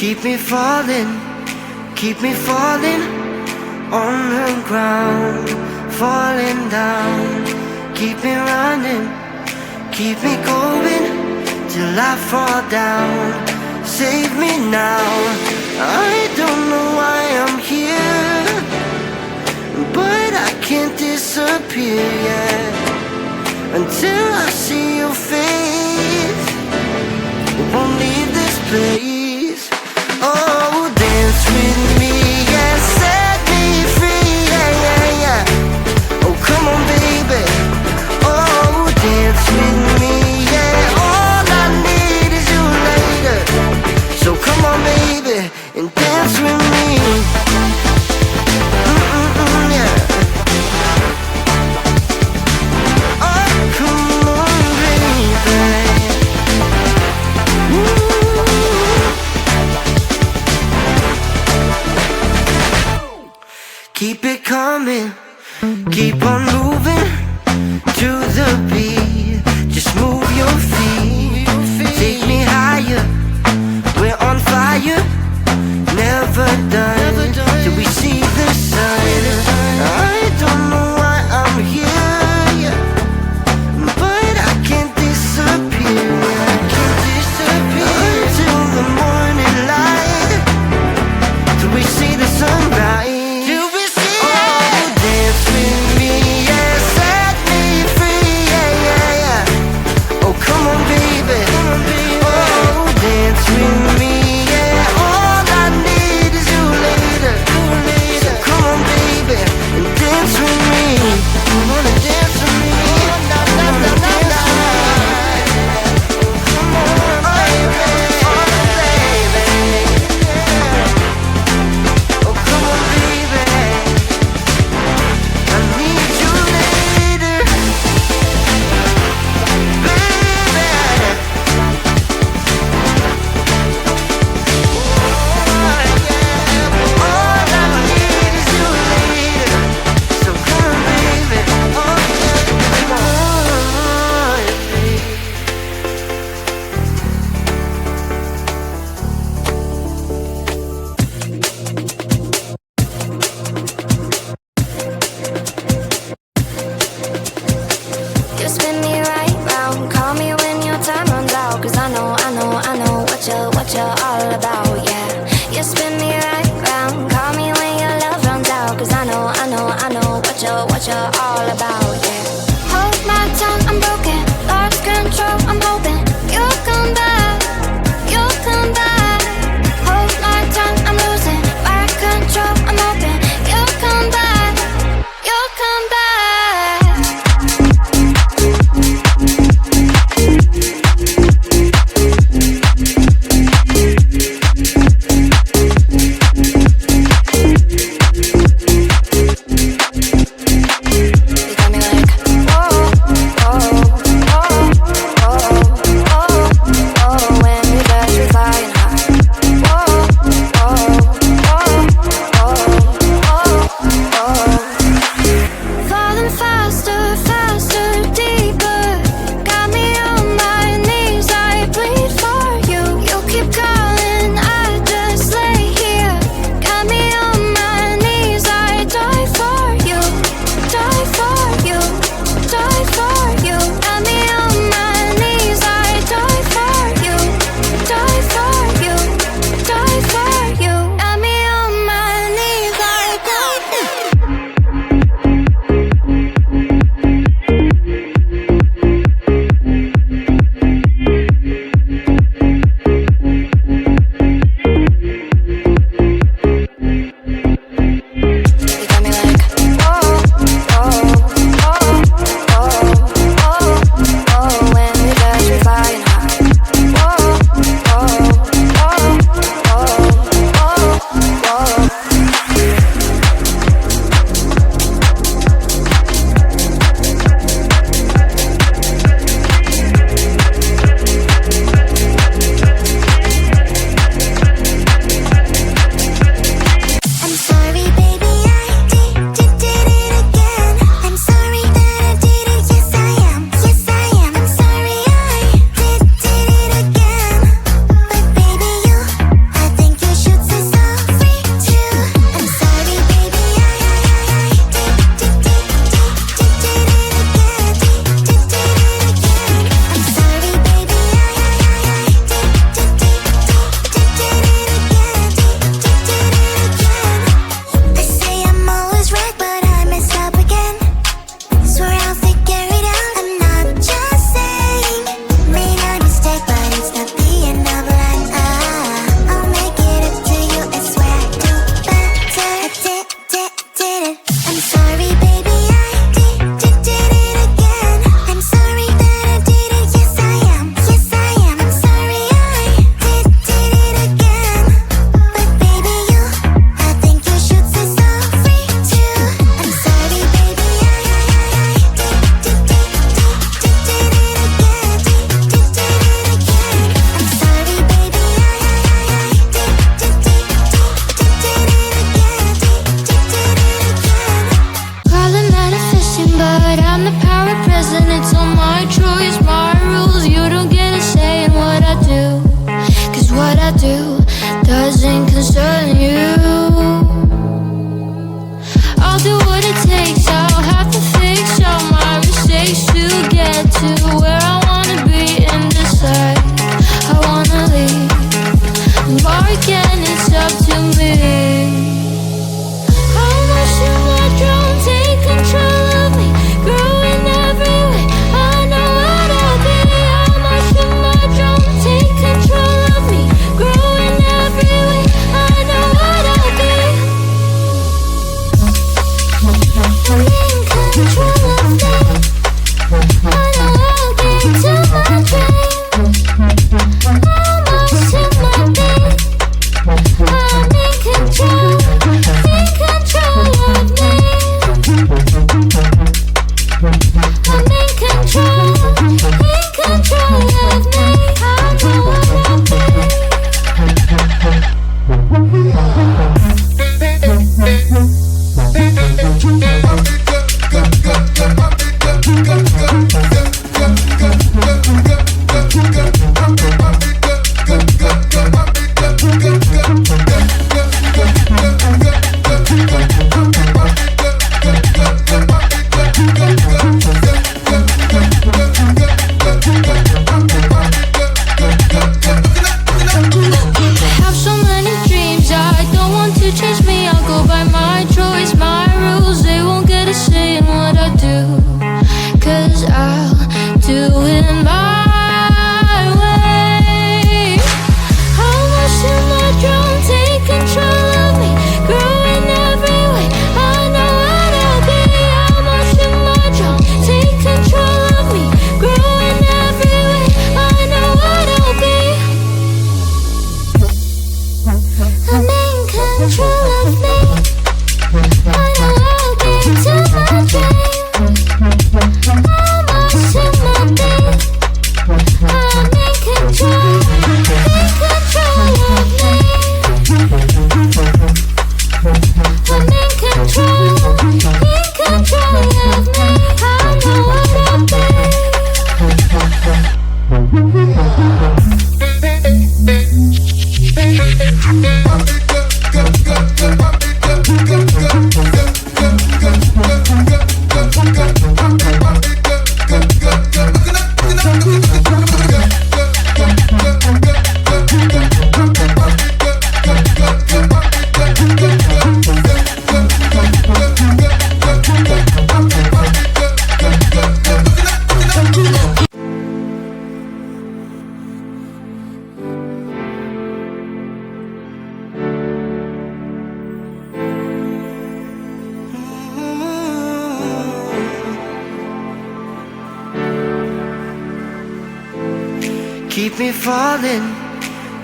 keep me falling on the ground, falling down. Keep me running, keep me going till I fall down. Save me now, I don't know why I'm here, but I can't disappear yet until I see your face. Won't leave this place. Oh, dance with me and set me free, yeah, yeah, yeah. Oh, come on, baby. Oh, dance with me, yeah. All I need is you later. So come on, baby, and dance with me. Yeah. Oh, come on, baby. Keep it coming, keep on moving to the beat. Just move your feet, take me higher. We're on fire, never done till we see the sun. I don't know why I'm here, but I can't disappear. I can't disappear until the morning light, till we see the sunrise. Dance with me.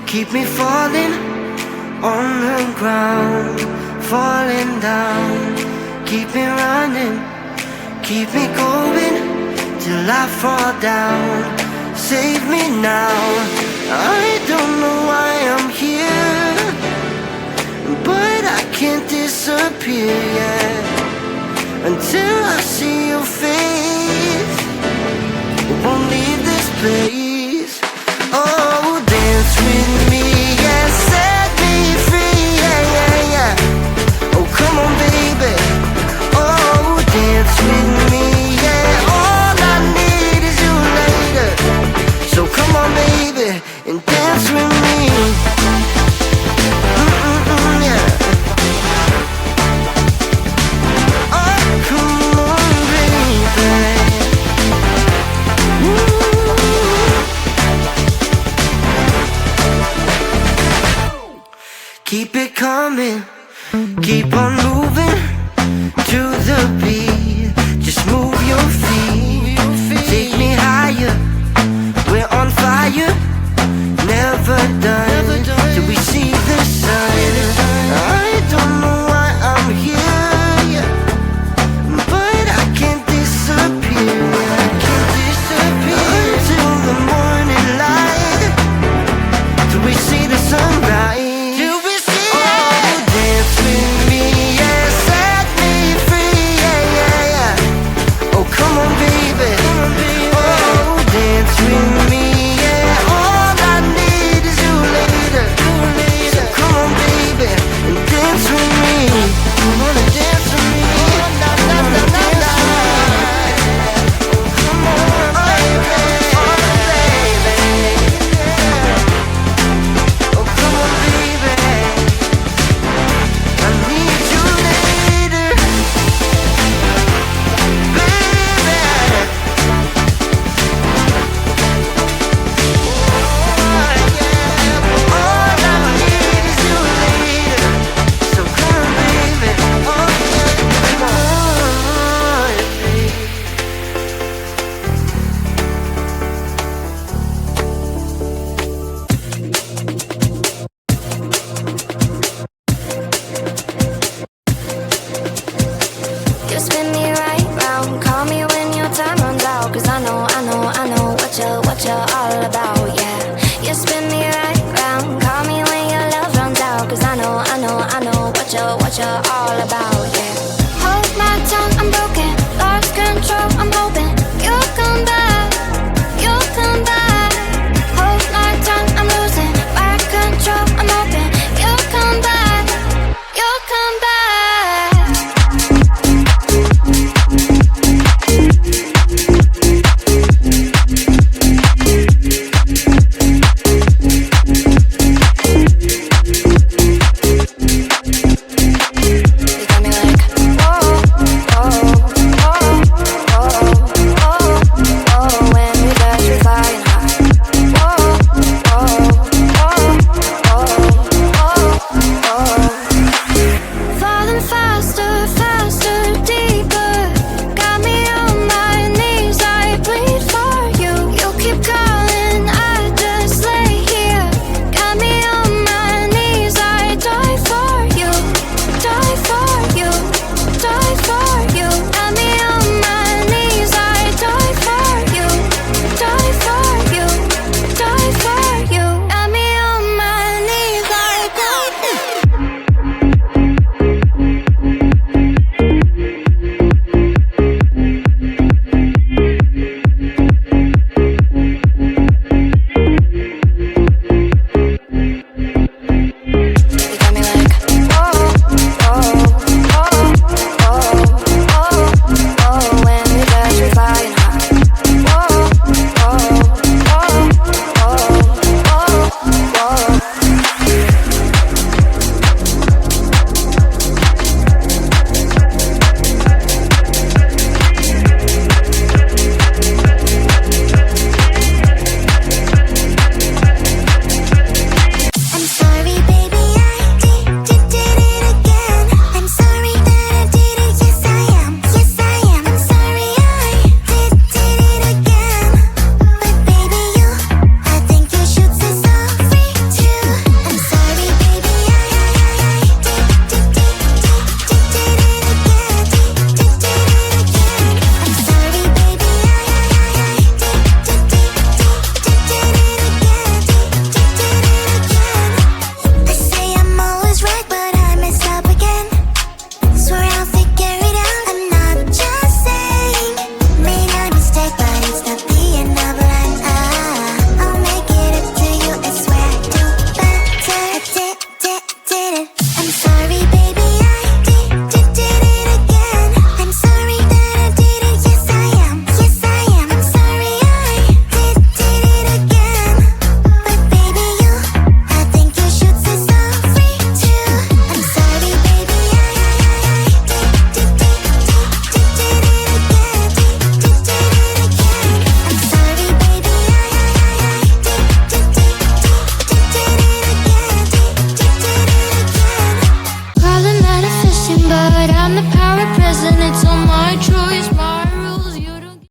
keep me falling on the ground, falling down. Keep me running, keep me going till I fall down. Save me now, I don't know why I'm here, but I can't disappear yet until I see your face. Won't leave this place. Oh, dance with me, yeah, set me free, yeah, yeah, yeah. Oh, come on, baby. Oh, dance with me, yeah. All I need is you later. So come on, baby, and dance with me. Yeah. Oh, come on, baby. Keep it coming, keep on moving to the beat. Just move your feet, take me higher, we're on fire.